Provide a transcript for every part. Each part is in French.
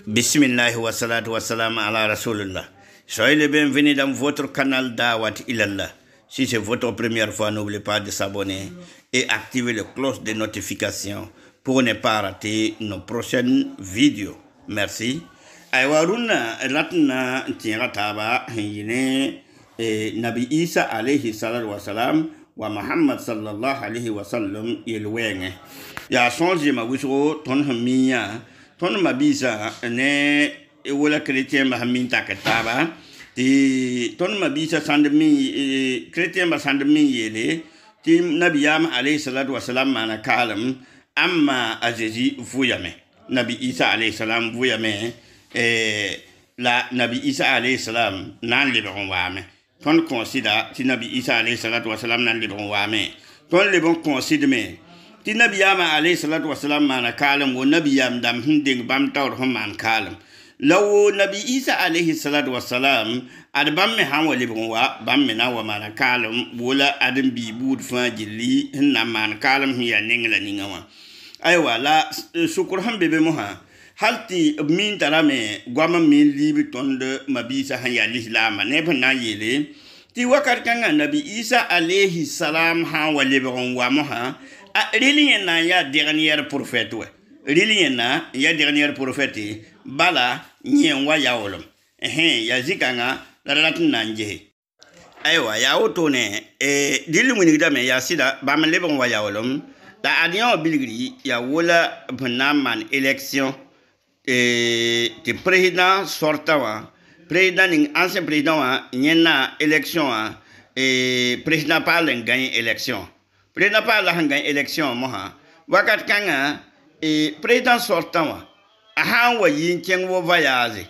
Bismillah wa salatu wa salam ala Rasulullah. Soyez les bienvenus dans votre canal Dawat Ilallah. Si c'est votre première fois, n'oubliez pas de s'abonner et activer le cloche de notification pour ne pas rater nos prochaines vidéos. Merci. Aywaruna latna tirataba yine Nabi Isa alayhi salatu wa salam wa Muhammad sallallahu alayhi wa sallam yelwenge. Ya sonje ma wisro ton hamiya ton mabisa ne wala chrétien ma hamin takataba ti ton mabisa sandemi chrétien ma sandemi yele ti Nabi Yama alayhi salatu wa salam mana kalam amma azezi vuyame Nabi Isa alayhi salam vuyame la Nabi Isa alayhi salam nan libéron wame ton considère ti Nabi Isa alayhi salatu wa salam nan libéron wame ton libéron considère me ti Nabi Yama alayhi salatu wa salam mana kalam wo Nabi Yam dam hinding bam tawr hom man kalam lawo Nabi Isa alayhi salatu wa salam ad bam me han wa libéron wa bam me na wa mana kalam wala adam bi bud fa jili hinna man kalam hiya ningla ningawa aywa la sukur ham bebe moha halti min tarame gwama min libi tonde mabisa han ya l'islam ne bana yele ti wakar kanga Nabi Isa alayhi salam han wa libéron wa moha Rilien na ya dernier prophète we rilien na ya dernier prophète bala nyen wa yaolom ya zikanga lalatun nanje aywa ya otone dilu muni dame ya sida ba man lebon wa yaolom la adion bilgri ya wala bnaman élection te président sortant wa président ning ancien président wa nyena élection wa président parle gagne élection président pas la gagne élection moha wakat kanga président sortant wa ahan wa yinken wo voyage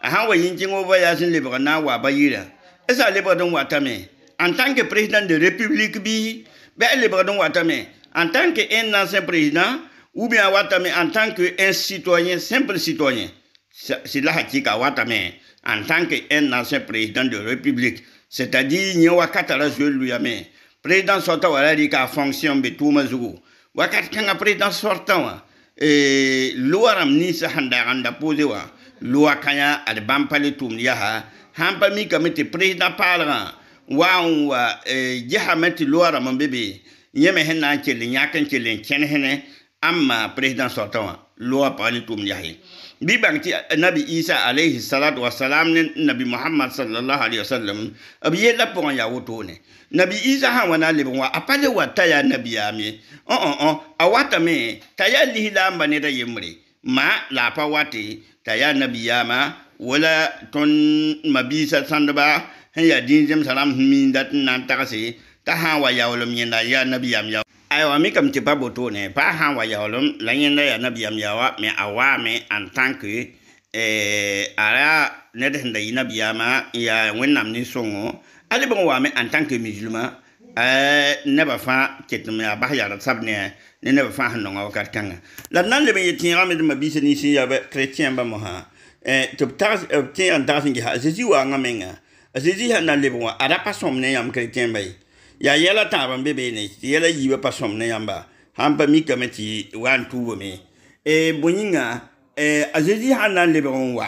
ahan wa yinken wo voyage libre na wa bayira esa libre don watame en tant que président de république bi ba libre don watame en tant que un ancien président ou bien watame en tant que un citoyen simple citoyen c'est la hakika watame en tant que un ancien président de république c'est-à-dire ni wakatara zuluyame président sortant wala di ka fonction be tuma zugo wakat kanga président sortant wa luaram ni sa handa posé wa loi kanya ad bampale tum yaha hampa mi kamete président parlant wa jahamati luaram bebe yeme henna kele nyakan kele kenhene amma président sortant wa loi parle tum yahi bi banti Nabi Isa alayhi salatu wa salam Nabi Muhammad sallallahu alayhi wa sallam abiye la pour ya wotone Nabi Isa ha wana lebon wa apale wa taya Nabi Yami awata me taya lihila mbane da yemre ma la pa wati taya Nabi Yama wala ton mabisa sandaba ya dinjem salam mindat nan takase ta ha wa yawlum yenda ya Nabi Yam aywa mi kam ti pa botone pa ha wa yawlum la yenda ya Nabi Yam yawa me awame en tant que ara ned henda Nabi Yama ya wennam ni songo ali bon wa me en tant que musulman ne ba fa ketme ba ya sabne ne ba fa hanon wakat kanga la nan le be yetira me de mabisa ni si ya chrétien ba mo ha to tas ti en tas ngi ha Jésus wa ngamenga Jésus ha na le bon ara pa somne yam chrétien bay ya yela taban bebe ne yela yiba pa somne yamba hampa mi kameti wan tuwo me bonyinga Jésus ha na le bon wa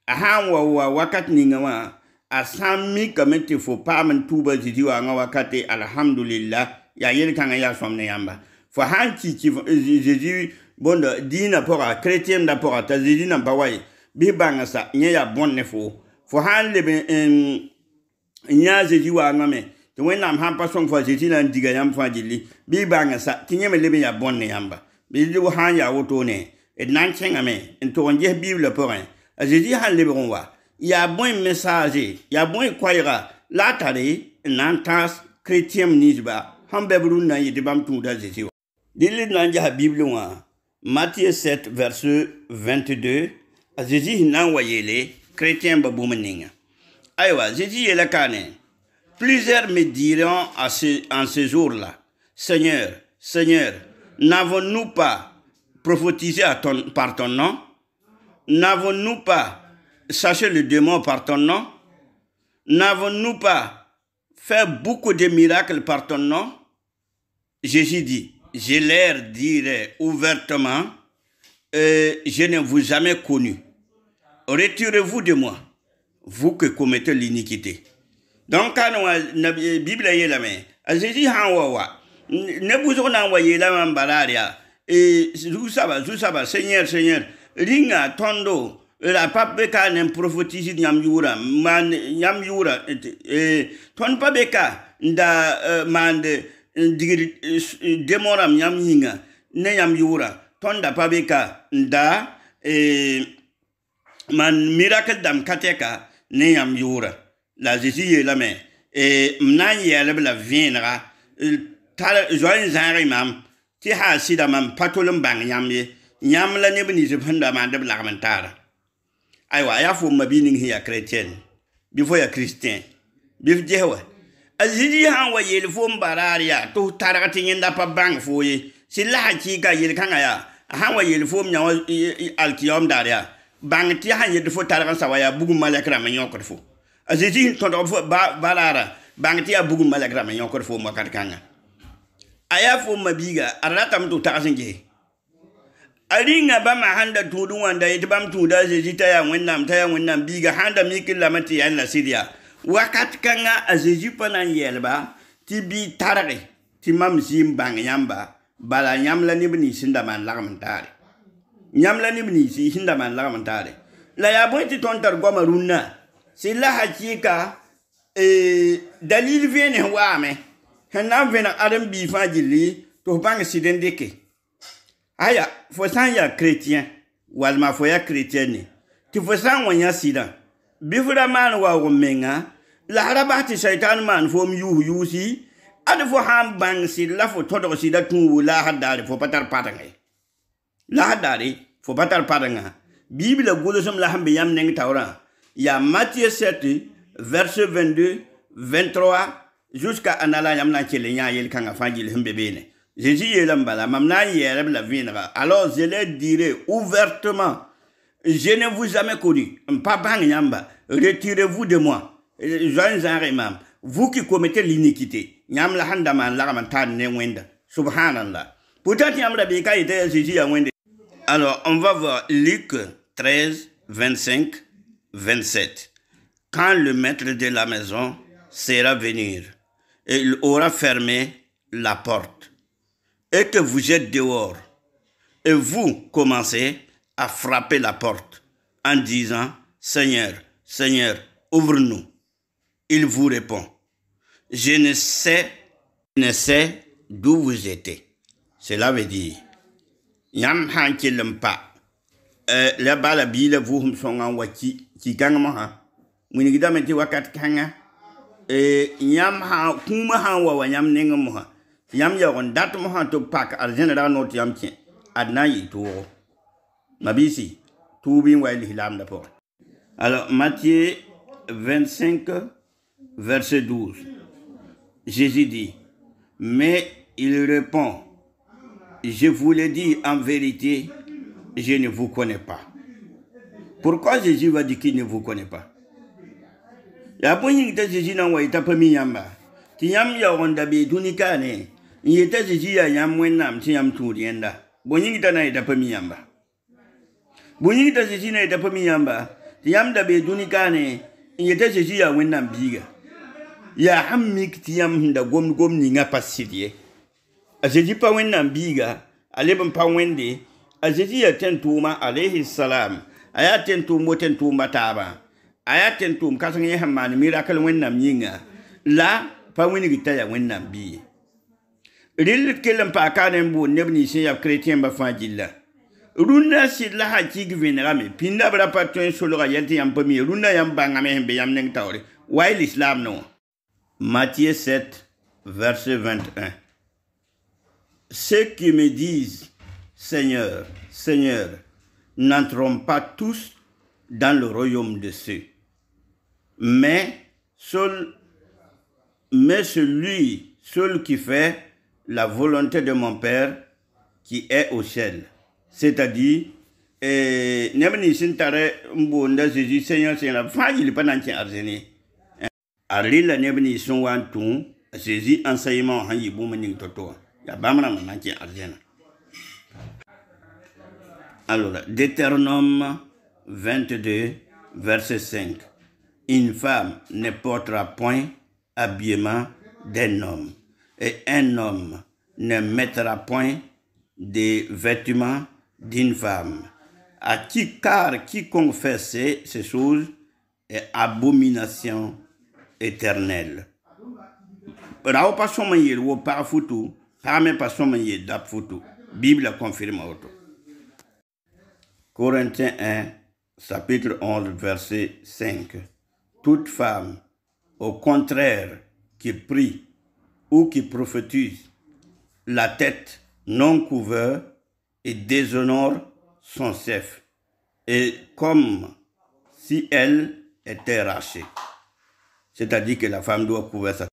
aha wa wakat ninga wa asami kamete fo paman tuba jiji wa nga wakati alhamdulillah ya yel kanga ya somne yamba fo hanki ki jiji bonda dina pora chrétien da pora ta jiji na bawai bi banga sa nya ya bonne fo han lebe nya jiji wa nga me to wenam han pa song fo jiji na diga yam fa jili bi banga sa tinye me lebe ya bonne yamba bi di han ya woto ne nan chenga me to nje bible pora jiji han lebe wa ya bon message ya bon kwaira la tare nantas chrétien nisba hambebru na yidi bam tuda jesi dili nanja bible wa Matthieu 7 verset 22 Jésus nan wayele chrétien babumeninga aywa Jésus yela kane plusieurs me diront en ce jour-là Seigneur n'avons-nous pas prophétisé par ton nom n'avons-nous pas chassé le démon par ton nom? N'avons-nous pas fait beaucoup de miracles par ton nom? Jésus dit, je leur dirai ouvertement, je ne vous ai jamais connu. retirez-vous de moi, vous qui commettez l'iniquité. Donc, quand la Bible est la main, Jésus Hawawa, ne vous en envoyez la main balaria, et Zousaba, Seigneur, Ringa, Tondo, la papeka n'en prophétise Yam Yura, man Yam Yura, ton papeka, da man demoram Yam Yinga, ne Yam Yura, ton da papeka, da man miracle dam kateka, ne Yam Yura. La Jésus est la main. Et m'nan yeleb la viendra. Join Zari mam. Ti ha sida mam patolum bang yam ye. Yam la nebni je panda man de blamentara. Aywa ya fo mabining here chrétien. Before ya christian. Bif jewa. Azidi han wa yel fo mbararia to tarati yenda pa bang fo ye. Si la chi ka yel kanga ya. Han wa yel fo mnya alkiyom daria. Bang ti han yel fo taraka sawaya bugu malakra manyokor fo. Aziji tondo balara bangti ya bugu malagra ma yokor fo makat kanga aya fo mabiga arata mtu tasinge aringa ba ma handa tudu wanda yitbam tuda aziji taya wennam biga handa mikil lamati ya la sidia wakat kanga aziji panan yelba ti bi tarare ti mam zim bang yamba bala nyamla ni bni sinda man lagamantare nyamla ni bni si hinda man lagamantare la ya bonti tontar goma runna c'est la hakika dalil vene wame hanam vena adam bi fajili to bang sidendeke aya fo san ya chrétien walma fo ya chrétienne ti fo san wanya sida bifura man wa womenga la harabati shaytan man fo yusi ad fo ham bang sid la fo todo sida tu la hadare fo patar patanga la hadare fo patar patanga bible golosum la hambe yam neng tawra. Il y a Matthieu 7, verset 22, 23, jusqu'à Anala Yamna Kelenya Yel Kangafangil Humbebene. Jésus est l'ambala, Mamna Yereb la viendra. Alors je leur dirai ouvertement, je ne vous ai jamais connu, Papa Nyamba, retirez-vous de moi, Jean Zaremam, vous qui commettez l'iniquité. Nyam la handaman laramantan ne wenda. Subhanallah. Peut-être Yamla Beka était Jésus à wende. Alors on va voir Luc 13, 25. 27. Quand le maître de la maison sera venir, et il aura fermé la porte, et que vous êtes dehors, et vous commencez à frapper la porte en disant, Seigneur, Seigneur, ouvre-nous. Il vous répond, je ne sais d'où vous êtes. Cela veut dire, Yam Hankilempa. La bala bila vuhum songa waki ki kanga maha muni gida menti wakat kanga nyam ha kuma ha wa nyam nenga moha yam ya on dat moha to pak al general not yam tien adna yi to mabisi tout bin wa l'islam d'abord. Alors Matthieu 25 verset 12 Jésus dit mais il répond je vous le dis en vérité je ne vous connais pas. Pourquoi Jésus va dire qu'il ne vous connaît pas? Ya bonyi ta Jésus na wa ita pami yamba. Ti yam ya wonda be tunika ne. Yeta Jésus ya yam wennam ti yam turienda. Bonyi ta na ita pami yamba. Bonyi ta Jésus na ita pami yamba. Ti yam da be tunika ne. Yeta Jésus ya wennam biga. Ya hammik ti yam da gom ni nga pasidie. A Jésus pa wennam biga. Alebam pa wende. Aziji ya tentuma alayhi salam aya tentuma taba aya tentum kasanga hamani miracle wennam yinga la pa wini gitaya wennam bi ril kelam pa kanen bu nebni se ya chrétien ba fajilla runa silla ha ci gvena me pinda bra patron solo ga yenti yam pami runa yam banga me hembe yam neng tawre why l'islam no. Matthieu 7 verset 21 ceux qui me disent Seigneur, Seigneur, n'entrons pas tous dans le royaume de ceux. Mais celui qui fait la volonté de mon Père qui est au ciel. C'est-à-dire, Nebni Sintare Mbonda Jésus, Seigneur, Seigneur, il n'est pas dans le arzéné. Arila Nebni Sonwantou, Jésus enseignement, Hanyi Boumaning Toto, Yabamra Manaki Arzéna. Alors, Deutéronome 22, verset 5. Une femme ne portera point habillement d'un homme, et un homme ne mettra point des vêtements d'une femme. Car quiconque fait ces choses est abomination éternelle. Rao pas son manier ou pas foutu, pas même pas son manier d'ap foutu. Bible confirme auto. Corinthiens 1, chapitre 11, verset 5. Toute femme, au contraire, qui prie ou qui prophétise, la tête non couverte et déshonore son chef, et comme si elle était rachée. C'est-à-dire que la femme doit couvrir sa tête.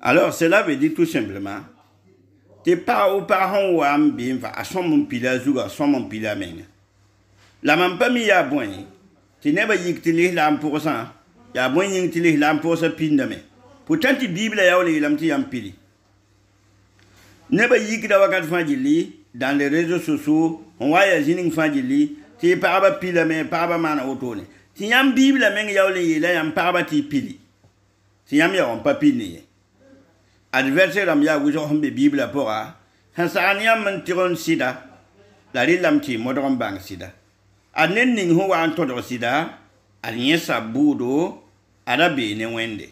Alors, cela veut dire tout simplement, t'es pas au parent ou à bien, à son mon pila, à son mon pila, la mam pas mi ya boy, tu n'es pas yictili lam pour ça, ya boy yictili lam pour sa pindame. Pourtant, tu Bible ya ou les lam ti yampili. N'est pas yicda wakat fangili, dans les réseaux sociaux, on voit ya zining fangili, tu es pas pilame, pas man autone. Tu yam Bible la meng ya ou les yam pas ti pili. Tu yam ya on pas pili. Adversaire am ya wuzo hombe Bible pour a, hansaniam mantiron sida, la lilam ti modron bang sida. Anen ning ho wa anto do sida, alien sa budo, arabe ne wende.